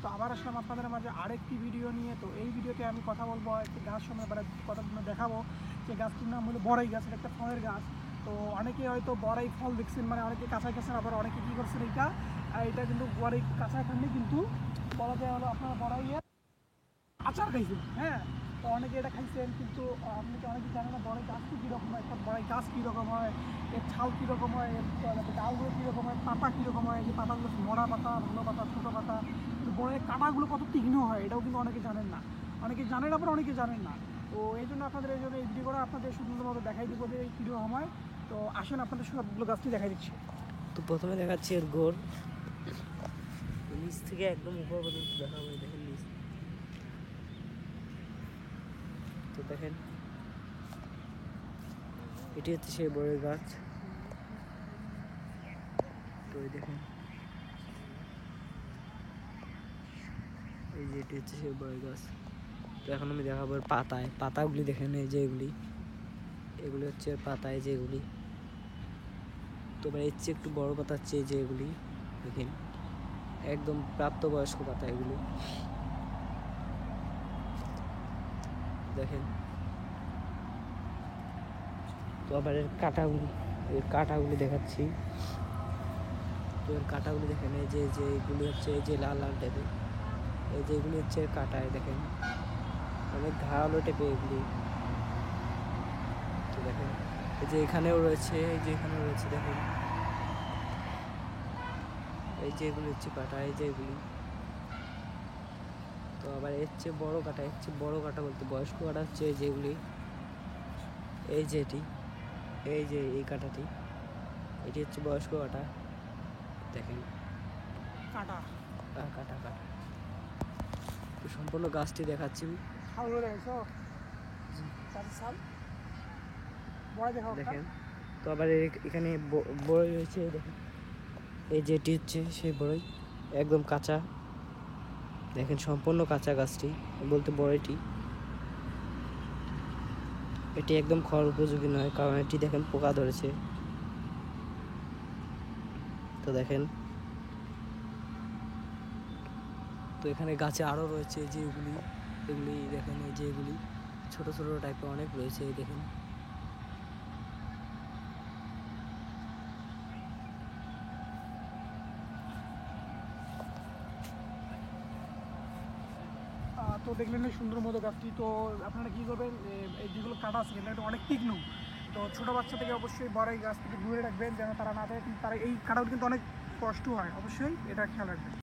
তো আবার আসলাম আপনাদের মাঝে আরেকটি ভিডিও নিয়ে। তো এই ভিডিওতে আমি কথা বলবো একটি গাছ সম্বন্ধে, কথা দেখাবো যে গাছটির নাম হলো বড়াই গাছ। এটা একটা ফলের গাছ। তো অনেকে হয়তো বড়াই ফল দেখছেন, মানে অনেকে কাঁচা গেছেন, আবার অনেকে কী করছেন এটা কিন্তু বড়াই কাঁচা খাননি, কিন্তু বলা যায় হলো আপনারা বড়াইয়ের আচার খাইছেন। হ্যাঁ, তো অনেকে এটা খাইছেন, কিন্তু আপনি তো অনেকে জানেন না বড়াই গাছটি কীরকম হয়, বড়াই গাছ কীরকম হয়, এর ছাল কীরকম হয়, এর ডালগুলো কীরকম হয়, পাতা কীরকম হয়, যে পাতাগুলো মরা পাতা, ভালো পাতা, ছোটো পাতা, কিন্তু বড়াইয়ের কাঁটাগুলো কত তীক্ষ্ণ হয় এটাও কিন্তু অনেকে জানেন না। অনেকে জানেন, আবার অনেকে জানেন না। তো এই জন্য আপনাদের এই জন্য এই ভিডিও করে আপনাদের সুন্দরভাবে দেখাই দিব যে এই কীরকম হয়। তো আসেন আপনাদের সবগুলো গাছটি দেখাই দিচ্ছি। তো প্রথমে দেখাচ্ছি এর গোড়, নিচ থেকে একদম উপর পর্যন্ত দেখাবো। দেখেন নিচ, তো দেখেন এটি হচ্ছে সেই বড়ই গাছ। তো দেখেন এই যে এটি হচ্ছে সেই বড়ই গাছ। তো এখন আমি দেখাবো এর পাতাগুলি। দেখেন এই যে এগুলি হচ্ছে পাতায় যেগুলি। তো এর চেয়ে একটু বড় পাতা হচ্ছে যে এগুলি, দেখেন একদম প্রাপ্তবয়স্ক পাতা এগুলি। দেখেন, তো আবার এর কাঁটাগুলি দেখাচ্ছি। তো এর কাঁটাগুলি দেখেন, এই যে এগুলি হচ্ছে এই যে লাল লাল টাইপের, এই যে এগুলি হচ্ছে কাঁটায়। দেখেন অনেক ধারালো টাইপের এগুলি। তো দেখেন এই যে এখানেও রয়েছে, এই যে এখানেও রয়েছে। দেখেন এই যে এগুলি হচ্ছে কাঁটা, এই যে এগুলি। তো আবার এর চেয়ে বড় কাঁটা, এর চেয়ে বড় কাঁটা বলতে বয়স্ক কাঁটা হচ্ছে যেগুলি, এই যে এই যে এই কাঁটাটি, এটি হচ্ছে বয়স্ক কাঁটা। দেখেন কাঁটা কাঁটা কাঁটা। তো সম্পূর্ণ গাছটি দেখাচ্ছি। দেখেন, তো আবার এখানে বড়ই রয়েছে। দেখেন এই যেটি হচ্ছে সেই বড়ই, একদম কাঁচা। দেখেন সম্পূর্ণ কাঁচা গাছটি, বলতে বড়ইটি। এটি একদম খাওয়ার উপযোগী নয়, কারণ এটি দেখেন পোকা ধরেছে। তো দেখেন, তো এখানে গাছে আরও রয়েছে যে এগুলি দেখেন, এই যে এগুলি ছোট ছোট টাইপের অনেক রয়েছে। এই দেখেন, তো দেখলেন এই সুন্দর মতো গাছটি। তো আপনারা কী করবেন, এই যেগুলো কাটা আছে এটা অনেক তীক্ষ্ণ। তো ছোটো বাচ্চা থেকে অবশ্যই বড়াই গাছ থেকে দূরে রাখবেন, যেন তারা না থাকে। তারা এই কাটাগুলো কিন্তু অনেক কষ্ট হয়, অবশ্যই এটা খেয়াল রাখবেন।